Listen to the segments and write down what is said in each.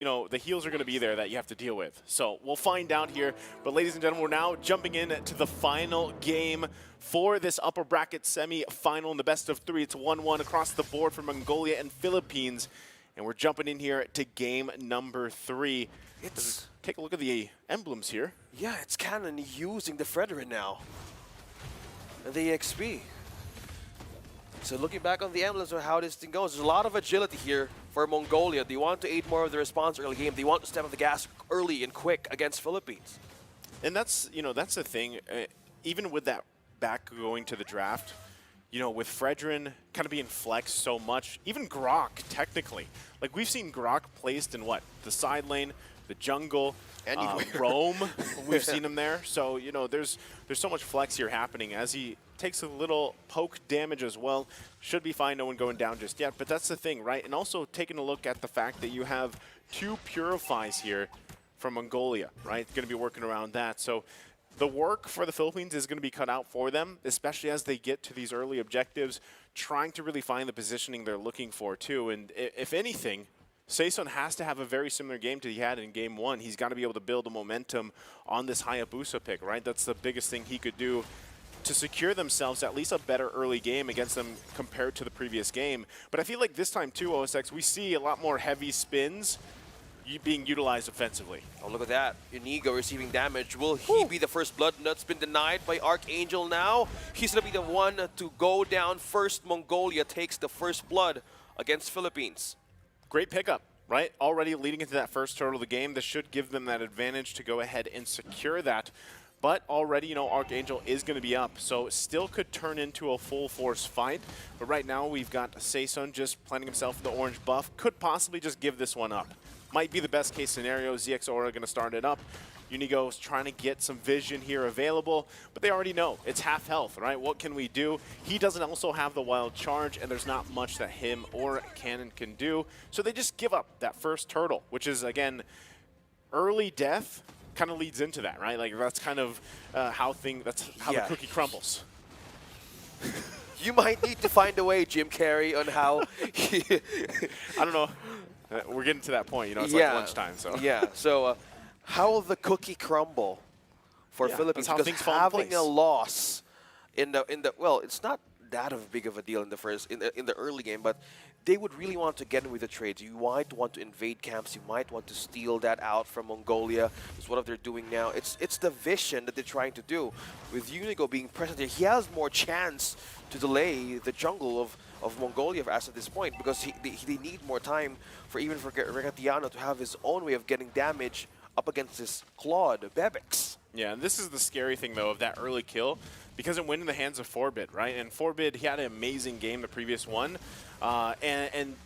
the heals are going to be there that you have to deal with. So we'll find out here. But ladies and gentlemen, we're now jumping in to the final game for this upper bracket semi-final in the best of 3. It's 1-1 across the board for Mongolia and Philippines. And we're jumping in here to game number 3. Let's take a look at the emblems here. Yeah, it's Cannon using the Fredrin now. And the EXP. So looking back on the emblems of how this thing goes, there's a lot of agility here for Mongolia. They want to aid more of the response early game. They want to step on the gas early and quick against Philippines. And that's, that's the thing. Even with that back going to the draft, with Fredrin kind of being flexed so much, even Grok, technically. Like, we've seen Grok placed in what? The side lane, the jungle, Roam. We've seen him there. So, there's so much flex here happening as he takes a little poke damage as well. Should be fine, no one going down just yet. But that's the thing, right? And also taking a look at the fact that you have 2 Purifies here from Mongolia, right? Going to be working around that. So the work for the Philippines is going to be cut out for them, especially as they get to these early objectives, trying to really find the positioning they're looking for too. And if anything, Saison has to have a very similar game to he had in game 1. He's got to be able to build the momentum on this Hayabusa pick, right? That's the biggest thing he could do to secure themselves at least a better early game against them compared to the previous game. But I feel like this time too, OSX, we see a lot more heavy spins being utilized offensively. Oh, look at that. Inigo receiving damage. Will he be the first blood? That's been denied by Archangel now. He's going to be the one to go down first. Mongolia takes the first blood against Philippines. Great pickup, right? Already leading into that first turtle of the game. This should give them that advantage to go ahead and secure that. But already, Archangel is going to be up, so still could turn into a full force fight. But right now, we've got Saison just planting himself for the orange buff. Could possibly just give this one up. Might be the best case scenario. ZX Aura going to start it up. Unigo's trying to get some vision here available, but they already know it's half health, right? What can we do? He doesn't also have the wild charge, and there's not much that him or Cannon can do. So they just give up that first turtle, which is, again, early death. Kind of leads into that, right? Like, that's kind of how the cookie crumbles. You might need to find a way, Jim Carrey, on how I don't know. We're getting to that point, it's like lunchtime, so. Yeah, so how will the cookie crumble for Philippines? Because having a loss in the well, it's not that big of a deal in the early game, but they would really want to get in with the trades. You might want to invade camps. You might want to steal that out from Mongolia. It's what they're doing now. It's the vision that they're trying to do. With Unigo being present here, he has more chance to delay the jungle of Mongolia as at this point, because they need more time for Regatiano to have his own way of getting damage up against this Claude Bebex. Yeah, and this is the scary thing, though, of that early kill, because it went in the hands of Forbid, right? And Forbid, he had an amazing game the previous one. And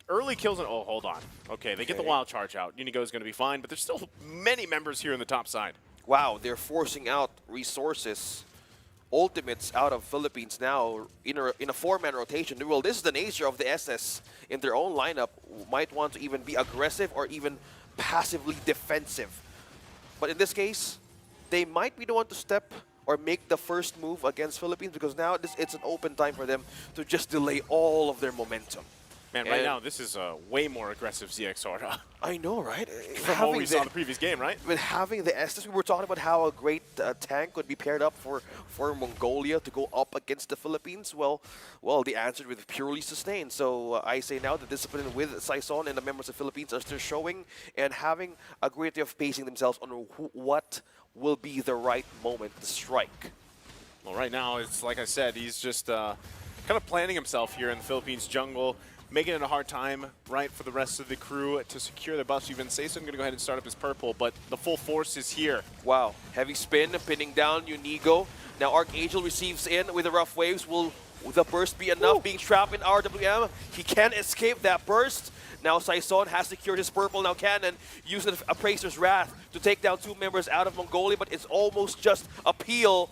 early kills, and oh, hold on. Okay, they get the wild charge out. Unigo is going to be fine, but there's still many members here in the top side. Wow, they're forcing out resources, ultimates out of Philippines now in a 4-man rotation. Well, this is the nature of the SS in their own lineup. Might want to even be aggressive or even passively defensive. But in this case, they might be the one to step or make the first move against Philippines, because now it's an open time for them to just delay all of their momentum. Man, right now, this is a way more aggressive ZX Aura. I know, right? From what we saw in the previous game, right? With having the Estes, we were talking about how a great tank would be paired up for Mongolia to go up against the Philippines. Well, the answer with purely sustained. So I say now the discipline with Saison and the members of the Philippines are still showing and having a great way of pacing themselves on what will be the right moment to strike. Well, right now, it's like I said, he's just kind of planning himself here in the Philippines jungle, making it a hard time, right, for the rest of the crew to secure their buffs. Even Saison going to go ahead and start up his purple, but the full force is here. Wow, heavy spin, pinning down Unigo. Now Archangel receives in with the rough waves. Will the burst be enough? Being trapped in RWM, he can escape that burst. Now Saison has secured his purple. Now Cannon using Appraiser's Wrath to take down 2 members out of Mongolia, but it's almost just a peel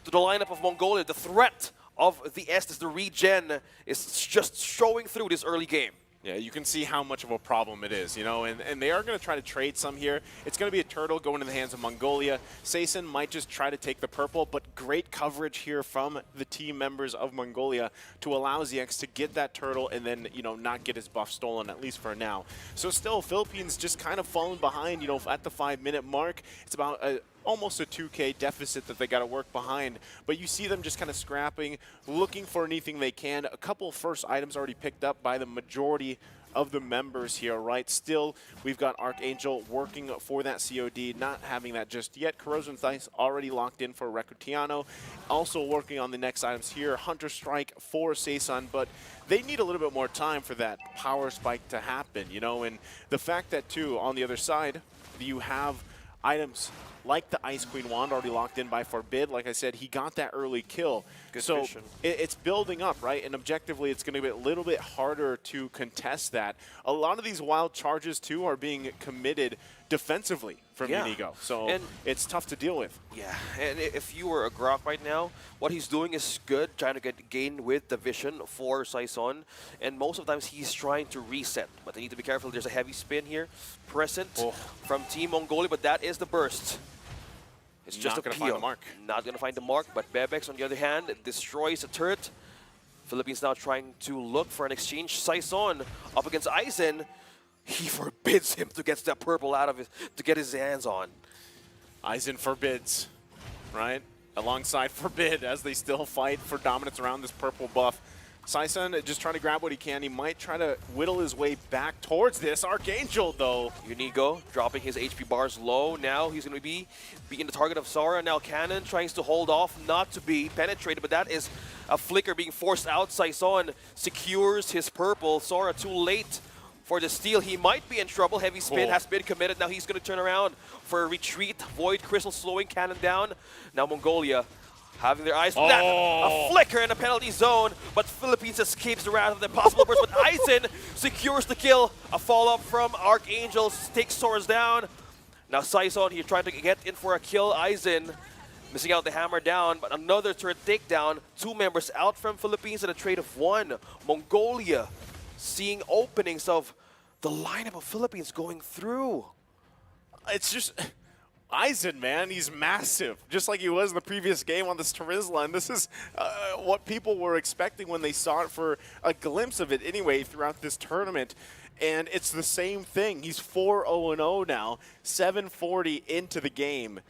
to the lineup of Mongolia. The threat of the Estes, the regen, is just showing through this early game. Yeah, you can see how much of a problem it is, you know, and they are going to try to trade some here. It's going to be a turtle going in the hands of Mongolia. Saison might just try to take the purple, but great coverage here from the team members of Mongolia to allow ZX to get that turtle and then, you know, not get his buff stolen, at least for now. So still, Philippines just kind of falling behind, you know, at the 5-minute mark. It's about almost a 2K deficit that they got to work behind, but you see them just kind of scrapping, looking for anything they can. A couple first items already picked up by the majority of the members here, right? Still, we've got Archangel working for that COD, not having that just yet. Corrosion Dice already locked in for Recutiano, also working on the next items here. Hunter Strike for Saison, but they need a little bit more time for that power spike to happen, you know, and the fact that, too, on the other side, you have items like the Ice Queen Wand already locked in by Forbid. Like I said, he got that early kill. Good so vision. It's building up, right? And objectively, it's going to be a little bit harder to contest that. A lot of these wild charges, too, are being committed defensively from Inigo. So and it's tough to deal with. Yeah, and if you were a Grok right now, what he's doing is good, trying to gain with the vision for Saison, and most of the times he's trying to reset. But they need to be careful. There's a heavy spin here present from Team Mongolia, but that is the burst. It's just Not a going to find the peel. mark. Not going to find the mark, but Bebex, on the other hand, destroys a turret. Philippines now trying to look for an exchange. Saison up against Aizen. He forbids him to get that purple out of his, to get his hands on. Aizen forbids, right? Alongside Forbid as they still fight for dominance around this purple buff. Saison just trying to grab what he can. He might try to whittle his way back towards this. Archangel, though. Unigo dropping his HP bars low. Now he's going to be being the target of Sora. Now Cannon trying to hold off, not to be penetrated, but that is a flicker being forced out. Saison secures his purple. Sora too late for the steal. He might be in trouble. Heavy spin has been committed. Now he's going to turn around for a retreat. Void Crystal slowing Cannon down. Now Mongolia having their eyes flat. A flicker in a penalty zone, but Philippines escapes the wrath of the possible burst. But Aizen secures the kill. A follow-up from Archangel takes Sora's down. Now Saison here trying to get in for a kill. Aizen missing out the hammer down, but another turret takedown. 2 members out from Philippines at a trade of 1. Mongolia seeing openings of the lineup of Philippines going through. It's just Aizen, man, he's massive, just like he was in the previous game on this Terizla, and this is what people were expecting when they saw it for a glimpse of it anyway throughout this tournament. And it's the same thing. He's 4-0-0 now, 740 into the game.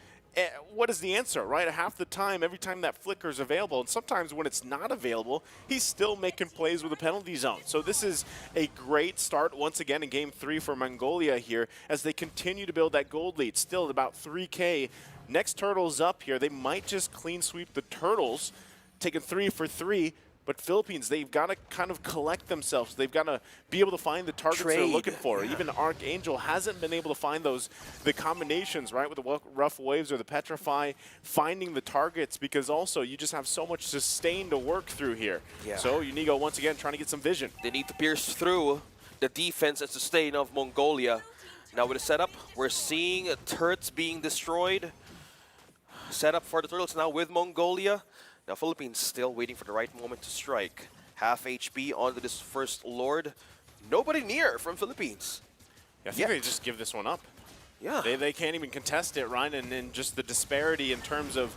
What is the answer, right? Half the time, every time that flicker is available, and sometimes when it's not available, he's still making plays with the penalty zone. So this is a great start once again in Game 3 for Mongolia here as they continue to build that gold lead. Still at about 3K. Next Turtles up here. They might just clean sweep the Turtles, taking 3 for 3. But Philippines, they've got to kind of collect themselves. They've got to be able to find the targets they're looking for. Even Archangel hasn't been able to find the combinations, right, with the rough waves or the petrify, finding the targets, because also you just have so much sustain to work through here. Yeah. So Unigo once again trying to get some vision. They need to pierce through the defense and sustain of Mongolia. Now with the setup, we're seeing turrets being destroyed. Setup for the Turtles now with Mongolia. Now Philippines still waiting for the right moment to strike. Half HP onto this first Lord. Nobody near from Philippines. I think they just give this one up. Yeah. They can't even contest it, right? And then just the disparity in terms of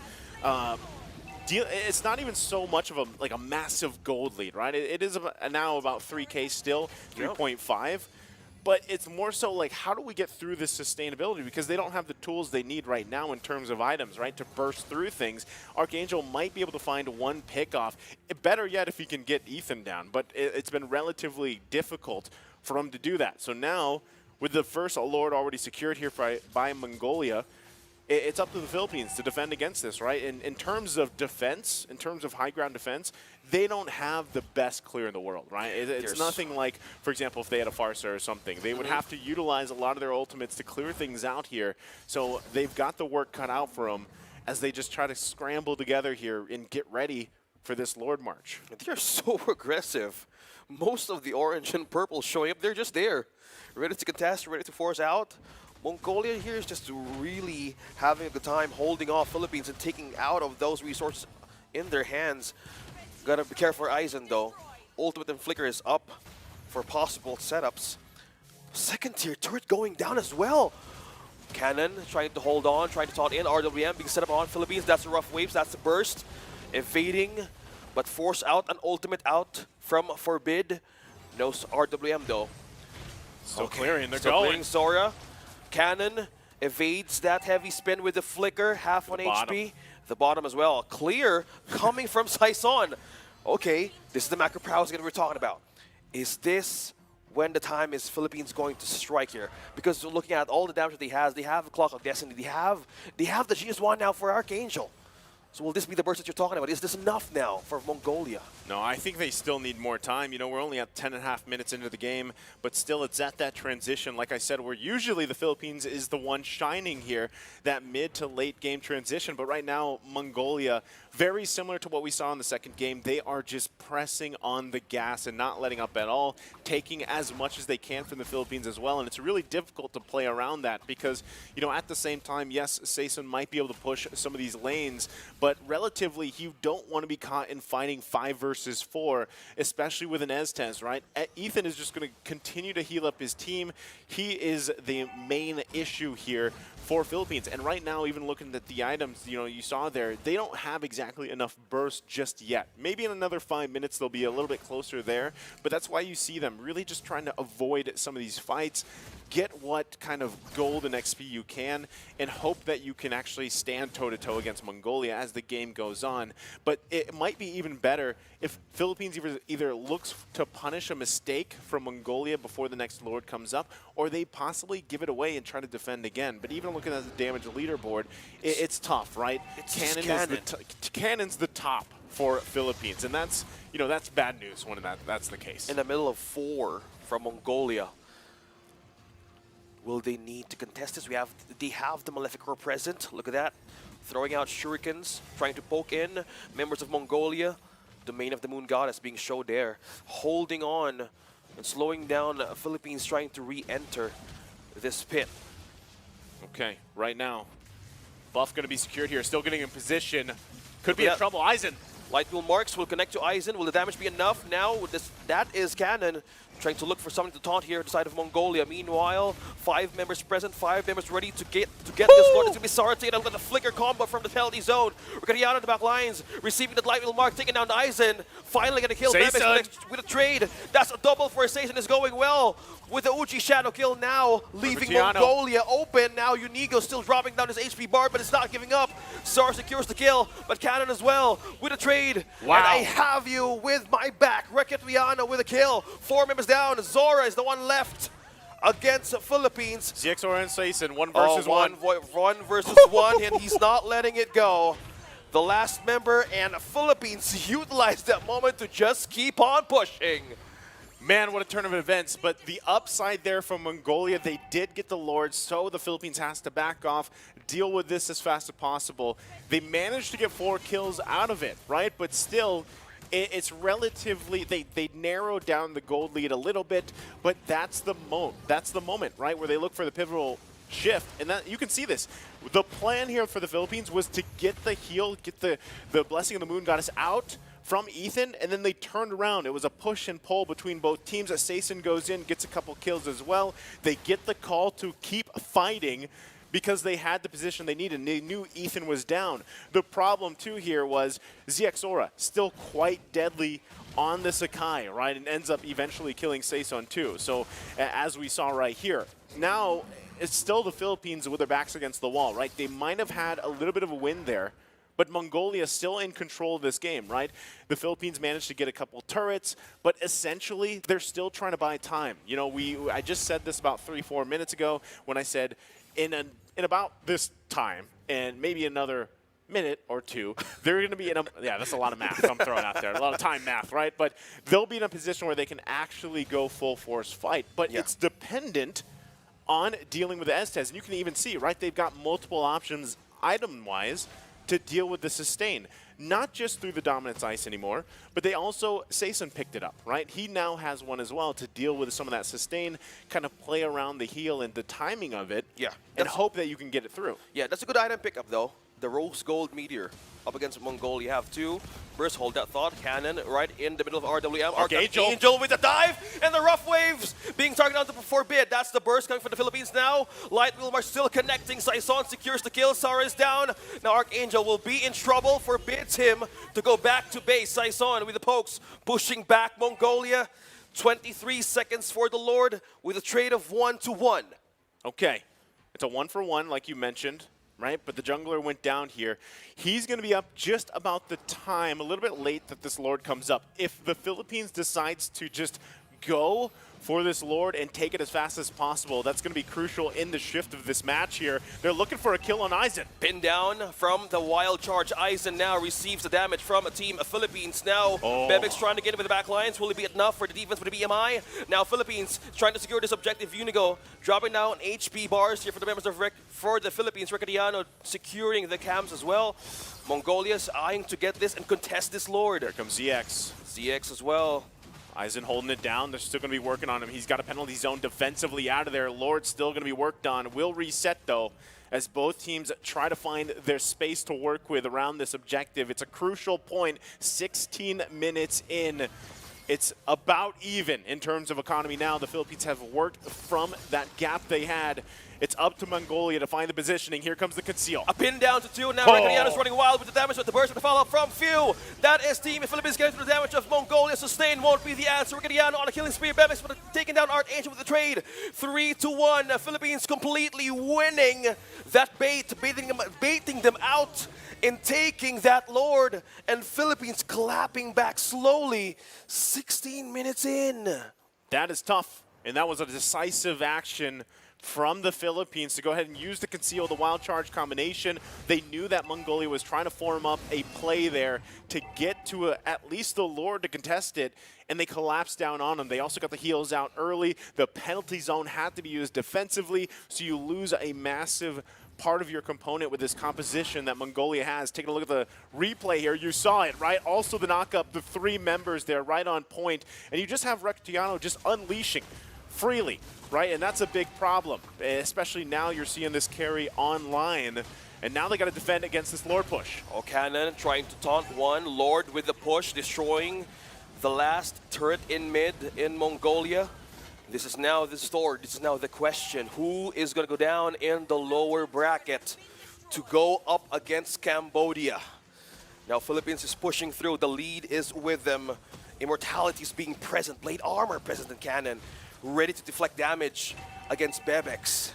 it's not even so much of a massive gold lead, right? It is now about 3K still, 3.5. But it's more so like, how do we get through this sustainability? Because they don't have the tools they need right now in terms of items, right, to burst through things. Archangel might be able to find one pickoff. Better yet if he can get Ethan down. But it's been relatively difficult for him to do that. So now, with the first Lord already secured here by Mongolia, it's up to the Philippines to defend against this, right? In terms of defense, in terms of high ground defense, they don't have the best clear in the world, right? It's nothing like, for example, if they had a Farsa or something. They would have to utilize a lot of their ultimates to clear things out here. So they've got the work cut out for them as they just try to scramble together here and get ready for this Lord March. They're so aggressive. Most of the orange and purple showing up, they're just there. Ready to contest, ready to force out. Mongolia here is just really having a good time holding off Philippines and taking out of those resources in their hands. Gotta be careful for Aizen though. Ultimate and Flicker is up for possible setups. Second tier turret going down as well. Cannon trying to hold on, trying to taunt in. RWM being set up on Philippines. That's the rough waves. That's the burst. Evading, but force out an ultimate out from Forbid. No RWM though. Still clearing. They're Still going. clearing Zora. Cannon evades that heavy spin with the flicker. Half on HP. The bottom as well. Clear coming from Saison. Okay, this is the macro prowess again we're talking about. Is this when the time is Philippines going to strike here? Because looking at all the damage that they have a Clock of Destiny, they have the GS1 now for Archangel. So will this be the burst that you're talking about? Is this enough now for Mongolia? No, I think they still need more time. You know, we're only at 10.5 minutes into the game, but still it's at that transition. Like I said, where usually the Philippines is the one shining here, that mid to late game transition. But right now, Mongolia, very similar to what we saw in the second game, they are just pressing on the gas and not letting up at all, taking as much as they can from the Philippines as well. And it's really difficult to play around that because, you know, at the same time, yes, Saison might be able to push some of these lanes, but relatively, you don't want to be caught in fighting 5 versus 4, especially with an Estes, right? Ethan is just going to continue to heal up his team. He is the main issue here for Philippines. And right now, even looking at the items, you know, you saw there, they don't have exactly enough burst just yet. Maybe in another 5 minutes, they'll be a little bit closer there. But that's why you see them really just trying to avoid some of these fights, get what kind of gold and XP you can, and hope that you can actually stand toe-to-toe against Mongolia as the game goes on. But it might be even better if Philippines either looks to punish a mistake from Mongolia before the next Lord comes up, or they possibly give it away and try to defend again. But even looking at the damage leaderboard, it's tough, right? Cannon's the top for Philippines, and that's, you know, that's bad news when that's the case. In the middle of 4 from Mongolia. Will they need to contest this? They have the Maleficor present. Look at that. Throwing out shurikens, trying to poke in members of Mongolia. Domain of the Moon Goddess being showed there. Holding on and slowing down Philippines trying to re-enter this pit. Okay, right now, buff going to be secured here. Still getting in position. Could be in trouble. Eisen. Light wheel marks will connect to Eisen. Will the damage be enough? Now, that is Cannon trying to look for something to taunt here at the side of Mongolia. Meanwhile, 5 members present, 5 members ready to get this Lord. It's going to be Sarate. Look at the flicker combo from the penalty zone. We're going to out of the back lines, receiving the light wheel mark, taking down Eisen. Finally going to kill Memex with a trade. That's a double for Saison. Is going well with the Uchi Shadow kill now, leaving Mongolia open. Now Unigo still dropping down his HP bar, but it's not giving up. Zar secures the kill, but Cannon as well with a trade. Wow. And I have you with my back. Reketwiano with a kill. 4 members down. Zora is the one left against the Philippines. ZXOR and Saison, 1 versus 1. 1 versus 1, and he's not letting it go. The last member, and Philippines utilized that moment to just keep on pushing. Man, what a turn of events. But the upside there from Mongolia, they did get the Lord, so the Philippines has to back off, deal with this as fast as possible. They managed to get 4 kills out of it, right? But still, it's relatively, they narrowed down the gold lead a little bit, but that's the moment, right, where they look for the pivotal shift, and that you can see this. The plan here for the Philippines was to get the heal, get the Blessing of the Moon Goddess out from Ethan, and then they turned around. It was a push and pull between both teams. As Saison goes in, gets a couple kills as well. They get the call to keep fighting because they had the position they needed, and they knew Ethan was down. The problem, too, here was ZXORA, still quite deadly on the Sakai, right, and ends up eventually killing Saison, too. So, as we saw right here, now it's still the Philippines with their backs against the wall, right? They might have had a little bit of a win there, but Mongolia is still in control of this game, right? The Philippines managed to get a couple turrets, but essentially they're still trying to buy time. You know, I just said this about 3-4 minutes ago when I said in about this time and maybe another minute or 2, they're going to be in a, yeah, that's a lot of math I'm throwing out there, a lot of time math, right? But they'll be in a position where they can actually go full force fight, but it's dependent on dealing with the Estes. And you can even see, right, they've got multiple options item-wise to deal with the sustain. Not just through the Dominance Ice anymore, but they also, Saison picked it up, right? He now has one as well to deal with some of that sustain, kind of play around the heal and the timing of it, and hope that you can get it through. Yeah, that's a good item pickup, though. The Rose Gold Meteor up against Mongolia. You have 2 burst. Hold that thought. Cannon right in the middle of RWM. Archangel with the dive and the rough waves being targeted onto Forbid. That's the burst coming from the Philippines now. Light Wheel March still connecting. Saison secures the kill. Sara is down. Now Archangel will be in trouble. Forbids him to go back to base. Saison with the pokes pushing back Mongolia. 23 seconds for the Lord with a trade of 1-1. Okay, it's a 1-for-1 like you mentioned, right? But the jungler went down here. He's going to be up just about the time, a little bit late that this Lord comes up. If the Philippines decides to just go for this Lord and take it as fast as possible, that's going to be crucial in the shift of this match here. They're looking for a kill on Aizen. Pinned down from the wild charge. Aizen now receives the damage from a team of Philippines. Now Bebek's trying to get into the back lines. Will it be enough for the defense for the BMI? Now Philippines trying to secure this objective. Unigo dropping down HP bars here for the members of for the Philippines. Recadiano securing the cams as well. Mongolia's eyeing to get this and contest this Lord. Here comes ZX. ZX as well. Aizen holding it down. They're still going to be working on him. He's got a penalty zone defensively out of there. Lord's still going to be worked on. Will reset, though, as both teams try to find their space to work with around this objective. It's a crucial point. 16 minutes in. It's about even in terms of economy now. The Philippines have worked from that gap they had. It's up to Mongolia to find the positioning. Here comes the conceal. A pin down to 2. Now Recadiano's running wild with the damage, with the burst with the follow-up from Few. That is Team Philippines getting through the damage of Mongolia. Sustain won't be the answer. Recadiano on a killing spree. Bebek's taking down Archangel with the trade. 3-1. Philippines completely winning that bait, baiting them out and taking that Lord. And Philippines clapping back slowly. 16 minutes in. That is tough. And that was a decisive action from the Philippines to go ahead and use the conceal, the wild charge combination. They knew that Mongolia was trying to form up a play there to get to at least the Lord to contest it, and they collapsed down on them. They also got the heals out early. The penalty zone had to be used defensively, so you lose a massive part of your component with this composition that Mongolia has. Taking a look at the replay here, you saw it, right? Also the knock-up, the 3 members there right on point, and you just have Rectiano just unleashing freely, right? And that's a big problem, especially now you're seeing this carry online, and now they got to defend against this Lord push. Cannon trying to taunt one. Lord with the push, destroying the last turret in mid in Mongolia. This is now the story. This is now the question. Who is going to go down in the lower bracket to go up against Cambodia? Now Philippines is pushing through. The lead is with them. Immortality is being present. Blade armor present in Cannon. Ready to deflect damage against Bebex.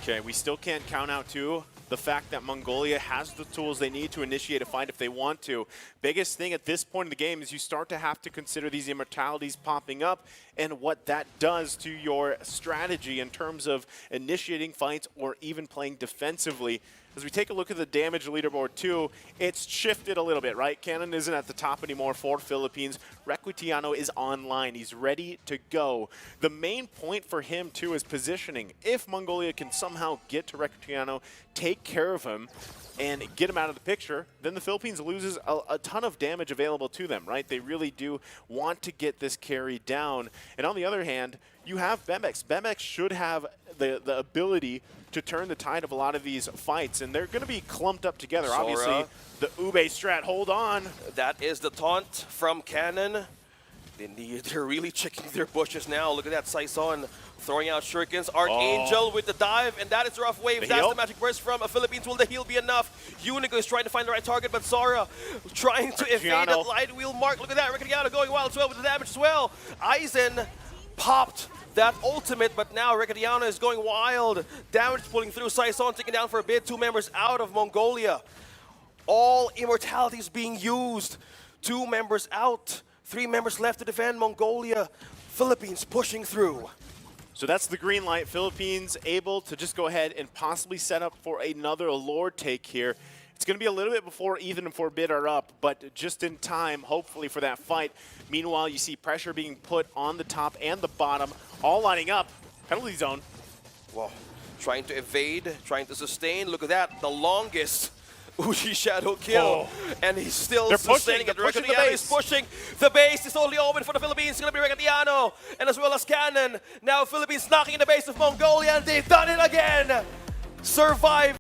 Okay, we still can't count out, too, the fact that Mongolia has the tools they need to initiate a fight if they want to. Biggest thing at this point in the game is you start to have to consider these immortalities popping up and what that does to your strategy in terms of initiating fights or even playing defensively. As we take a look at the damage leaderboard too, it's shifted a little bit, right? Cannon isn't at the top anymore for Philippines. Recutiano is online. He's ready to go. The main point for him too is positioning. If Mongolia can somehow get to Recutiano, take care of him, and get him out of the picture, then the Philippines loses a ton of damage available to them, right? They really do want to get this carry down. And on the other hand, you have Bebex. Bebex should have the ability to turn the tide of a lot of these fights, and they're going to be clumped up together. Sora. Obviously, the Ube strat, hold on. That is the taunt from Cannon. They're really checking their bushes now. Look at that, Saison throwing out shurikens. Archangel with the dive, and that is rough wave. That's the magic burst from Philippines. Will the heal be enough? Unigo is trying to find the right target, but Sora trying to evade that light wheel mark. Look at that, Recadiano going wild as well with the damage as well. Aizen popped that ultimate, but now Recadiano is going wild. Damage pulling through. Saison taking down for a bit. 2 members out of Mongolia. All immortalities being used. 2 members out. 3 members left to defend Mongolia. Philippines pushing through. So that's the green light. Philippines able to just go ahead and possibly set up for another Lord take here. It's going to be a little bit before Ethan and Forbid are up, but just in time, hopefully, for that fight. Meanwhile, you see pressure being put on the top and the bottom, all lining up. Penalty zone. Well, trying to evade, trying to sustain. Look at that, the longest Uji Shadow kill. And he's still sustaining it. Recadiano is pushing the base. It's only open for the Philippines. It's going to be Recadiano and as well as Cannon. Now Philippines knocking in the base of Mongolia, and they've done it again. Survive.